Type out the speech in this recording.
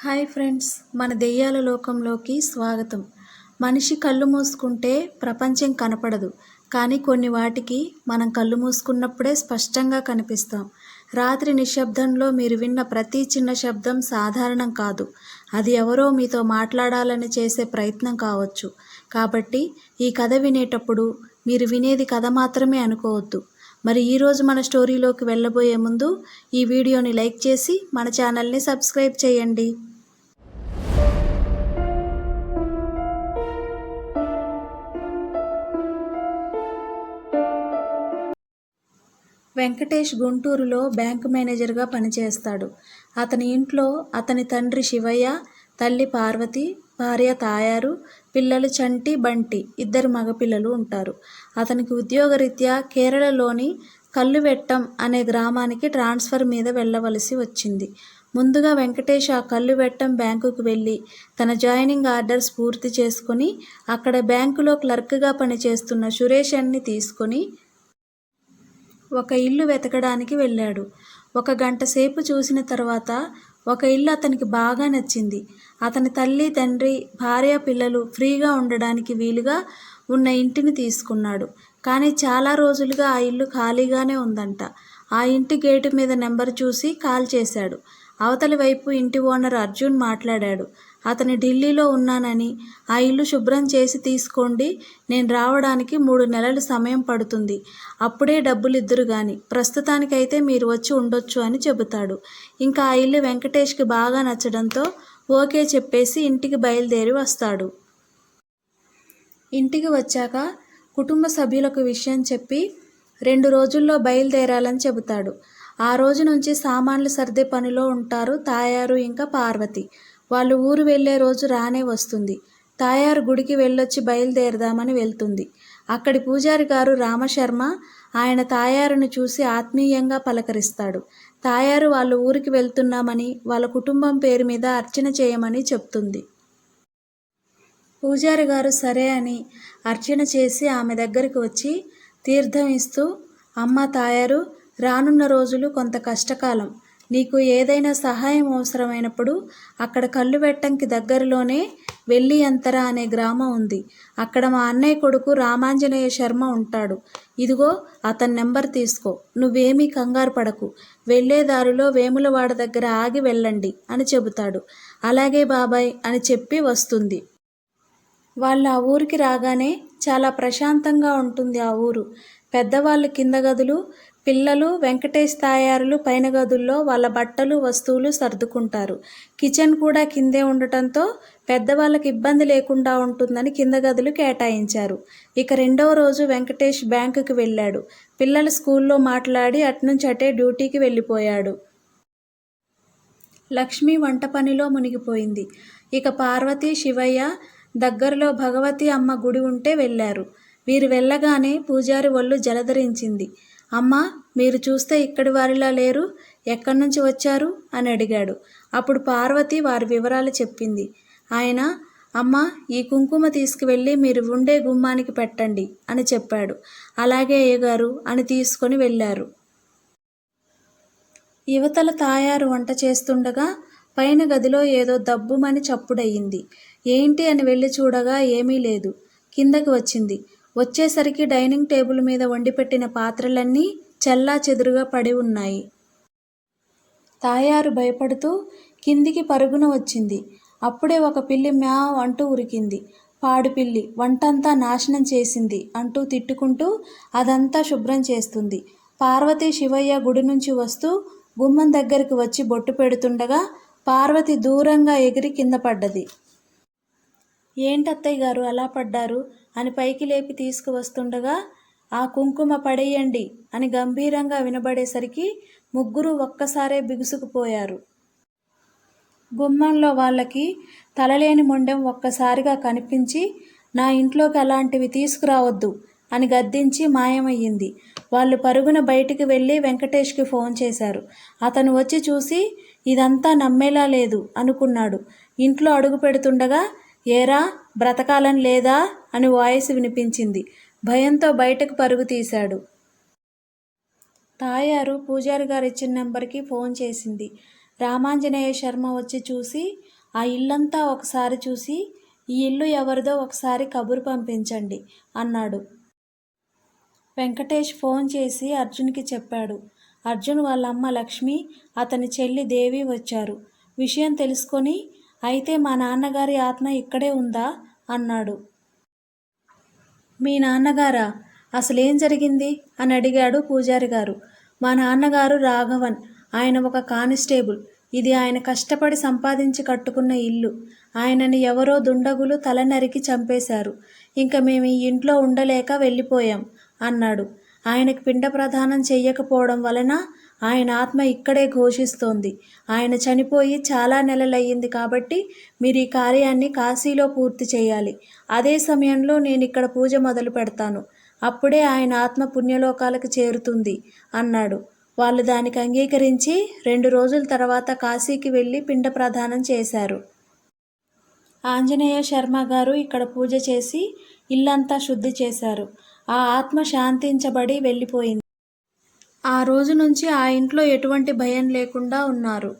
Hi friends, మన దెయ్యాల లోకంలోకి స్వాగతం. మనిషి కళ్ళు మూసుకుంటే ప్రపంచం కనపడదు, కానీ కొన్ని వాటికి మనం కళ్ళు మూసుకున్నప్పుడే స్పష్టంగా కనిపిస్తాం. రాత్రి నిశ్శబ్దంలో మీరు విన్న ప్రతి చిన్న శబ్దం సాధారణం కాదు. అది ఎవరో మీతో మాట్లాడాలని చేసే ప్రయత్నం కావచ్చు. కాబట్టి ఈ కథ వినేటప్పుడు మీరు వినేది కథ మాత్రమే అనుకోవద్దు. మరి ఈరోజు మన స్టోరీలోకి వెళ్ళబోయే ముందు ఈ వీడియోని లైక్ చేసి మన ఛానల్ని సబ్స్క్రైబ్ చేయండి. వెంకటేష్ గుంటూరులో బ్యాంకు మేనేజర్గా పనిచేస్తాడు. అతని ఇంట్లో అతని తండ్రి శివయ్య, తల్లి పార్వతి, భార్య తాయారు, పిల్లలు చంటి, బంటి, 2 మగపిల్లలు ఉంటారు. అతనికి ఉద్యోగరీత్యా కేరళలోని కల్లువెట్టం అనే గ్రామానికి ట్రాన్స్ఫర్ మీద వెళ్ళవలసి వచ్చింది. ముందుగా వెంకటేష్ ఆ కల్లువెట్టం బ్యాంకుకు వెళ్ళి తన జాయినింగ్ ఆర్డర్స్ పూర్తి చేసుకుని అక్కడ బ్యాంకులో క్లర్క్గా పనిచేస్తున్న సురేషన్ని తీసుకొని ఒక ఇల్లు వెతకడానికి వెళ్ళాడు. 1 గంట సేపు చూసిన తర్వాత ఒక ఇల్లు అతనికి బాగా నచ్చింది. అతని తల్లి, తండ్రి, భార్య, పిల్లలు ఫ్రీగా ఉండడానికి వీలుగా ఉన్న ఇంటిని తీసుకున్నాడు. కానీ చాలా రోజులుగా ఆ ఇల్లు ఖాళీగానే ఉందంట. ఆ ఇంటి గేటు మీద నెంబర్ చూసి కాల్ చేశాడు. అవతలి వైపు ఇంటి ఓనర్ అర్జున్ మాట్లాడాడు. అతని ఢిల్లీలో ఉన్నానని, ఆ ఇల్లు శుభ్రం చేసి తీసుకోండి, నేను రావడానికి 3 నెలలు సమయం పడుతుంది, అప్పుడే డబ్బులు ఇద్దురు గాని, ప్రస్తుతానికైతే మీరు వచ్చి ఉండొచ్చు అని చెబుతాడు. ఇంకా ఆ ఇల్లు వెంకటేష్కి బాగా నచ్చడంతో ఓకే చెప్పేసి ఇంటికి బయలుదేరి వస్తాడు. ఇంటికి వచ్చాక కుటుంబ సభ్యులకు విషయం చెప్పి 2 రోజుల్లో బయలుదేరాలని చెబుతాడు. ఆ రోజు నుంచి సామాన్లు సర్దే పనిలో ఉంటారు తాయారు ఇంకా పార్వతి. వాళ్ళు ఊరు వెళ్ళే రోజు రానే వస్తుంది. తాయారు గుడికి వెళ్ళొచ్చి బయలుదేరదామని వెళ్తుంది. అక్కడి పూజారి గారు రామశర్మ ఆయన తాయారును చూసి ఆత్మీయంగా పలకరిస్తాడు. తాయారు వాళ్ళ ఊరికి వెళ్తున్నామని, వాళ్ళ కుటుంబం పేరు మీద అర్చన చేయమని చెప్తుంది. పూజారి గారు సరే అని అర్చన చేసి ఆమె దగ్గరికి వచ్చి తీర్థం ఇస్తూ, అమ్మ తాయారు, రానున్న రోజులు కొంత కష్టకాలం. నీకు ఏదైనా సహాయం అవసరమైనప్పుడు అక్కడ కల్లువెట్టంకి దగ్గరలోనే వెల్లియంతర అనే గ్రామం ఉంది. అక్కడ మా అన్నయ్య కొడుకు రామాంజనేయ శర్మ ఉంటాడు. ఇదిగో అతని నెంబర్ తీసుకో. నువ్వేమీ కంగారు పడకు. వెళ్ళే దారిలో వేములవాడ దగ్గర ఆగి వెళ్ళండి అని చెబుతాడు. అలాగే బాబాయ్ అని చెప్పి వస్తుంది. వాళ్ళు ఆ ఊరికి రాగానే చాలా ప్రశాంతంగా ఉంటుంది ఆ ఊరు. పెద్దవాళ్ళు కింద గదులు, పిల్లలు వెంకటేష్ తాయారులు పైన గదుల్లో వాళ్ళ బట్టలు, వస్తువులు సర్దుకుంటారు. కిచెన్ కూడా కిందే ఉండటంతో పెద్దవాళ్ళకి ఇబ్బంది లేకుండా ఉంటుందని కింద గదులు కేటాయించారు. ఇక 2వ రోజు వెంకటేష్ బ్యాంకుకి వెళ్ళాడు. పిల్లల స్కూల్లో మాట్లాడి అట్నుంచి అటే డ్యూటీకి వెళ్ళిపోయాడు. లక్ష్మి వంట పనిలో మునిగిపోయింది. ఇక పార్వతి, శివయ్య దగ్గరలో భగవతి అమ్మ గుడి ఉంటే వెళ్ళారు. వీరు వెళ్ళగానే పూజారి ఒళ్ళు జలధరించింది. అమ్మా, మీరు చూస్తే ఇక్కడి వారిలా లేరు, ఎక్కడి నుంచి వచ్చారు అని అడిగాడు. అప్పుడు పార్వతి వారి వివరాలు చెప్పింది. ఆయన, అమ్మ, ఈ కుంకుమ తీసుకువెళ్ళి మీరు ఉండే గుమ్మానికి పెట్టండి అని చెప్పాడు. అలాగే అయ్యగారు అని తీసుకొని వెళ్ళారు. యువతల తాయారు వంట చేస్తుండగా పైన గదిలో ఏదో దబ్బుమని చప్పుడయ్యింది. ఏంటి అని వెళ్ళి చూడగా ఏమీ లేదు. కిందకి వచ్చింది. వచ్చేసరికి డైనింగ్ టేబుల్ మీద వండిపెట్టిన పాత్రలన్నీ చెల్లా చెదురుగా పడి ఉన్నాయి. తాయారు భయపడుతూ కిందికి పరుగున వచ్చింది. అప్పుడే ఒక పిల్లి మ్యావ్ అంటూ ఉరికింది. పాడు పిల్లి, వంటంతా నాశనం చేసింది అంటూ తిట్టుకుంటూ అదంతా శుభ్రం చేస్తుంది. పార్వతి, శివయ్య గుడి నుంచి వస్తూ గుమ్మం దగ్గరికి వచ్చి బొట్టు పెడుతుండగా పార్వతి దూరంగా ఎగిరి కింద పడ్డది. ఏంటత్తయ్య గారు అలా పడ్డారు అని పైకి లేపి తీసుకువస్తుండగా ఆ కుంకుమ పడేయండి అని గంభీరంగా వినబడేసరికి ముగ్గురు ఒక్కసారే బిగుసుకుపోయారు. గుమ్మంలో వాళ్ళకి తలలేని మొండెం ఒక్కసారిగా కనిపించి నా ఇంట్లోకి అలాంటివి తీసుకురావద్దు అని గద్దించి మాయమయ్యింది. వాళ్ళు పరుగున బయటికి వెళ్ళి వెంకటేష్కి ఫోన్ చేశారు. అతను వచ్చి చూసి ఇదంతా నమ్మేలా లేదు అనుకున్నాడు. ఇంట్లో అడుగు పెడుతుండగా ఏరా, బ్రతకాలని లేదా అని వాయిస్ వినిపించింది. భయంతో బయటకు పరుగు తీశాడు. తాయారు పూజారి గారు ఇచ్చిన నెంబర్కి ఫోన్ చేసింది. రామాంజనేయ శర్మ వచ్చి చూసి ఆ ఇల్లంతా ఒకసారి చూసి ఈ ఇల్లు ఎవరిదో ఒకసారి కబురు పంపించండి అన్నాడు. వెంకటేష్ ఫోన్ చేసి అర్జున్కి చెప్పాడు. అర్జున్ వాళ్ళ అమ్మ లక్ష్మి, అతని చెల్లి దేవి వచ్చారు. విషయం తెలుసుకొని, అయితే మా నాన్నగారి ఆత్మ ఇక్కడే ఉందా అన్నాడు. మీ నాన్నగారా? అసలేం జరిగింది అని అడిగాడు పూజారి గారు. మా నాన్నగారు రాఘవన్, ఆయన ఒక కానిస్టేబుల్. ఇది ఆయన కష్టపడి సంపాదించి కట్టుకున్న ఇల్లు. ఆయనని ఎవరో దుండగులు తల నరికి చంపేశారు. ఇంక మేము ఈ ఇంట్లో ఉండలేక వెళ్ళిపోయాం అన్నాడు. ఆయనకి పిండ ప్రదానం చెయ్యకపోవడం వలన ఆయన ఆత్మ ఇక్కడే ఘోషిస్తోంది. ఆయన చనిపోయి చాలా నెలలయ్యింది కాబట్టి మీరు ఈ కార్యాన్ని కాశీలో పూర్తి చేయాలి. అదే సమయంలో నేను ఇక్కడ పూజ మొదలు పెడతాను. అప్పుడే ఆయన ఆత్మ పుణ్యలోకాలకు చేరుతుంది అన్నాడు. వాళ్ళు దానికి అంగీకరించి 2 రోజుల తర్వాత కాశీకి వెళ్ళి పిండ ప్రదానం చేశారు. ఆంజనేయ శర్మ గారు ఇక్కడ పూజ చేసి ఇల్లంతా శుద్ధి చేశారు. ఆ ఆత్మ శాంతించబడి వెళ్ళిపోయింది. ఆ రోజు నుంచి ఆ ఇంట్లో ఎటువంటి భయం లేకుండా ఉన్నారు.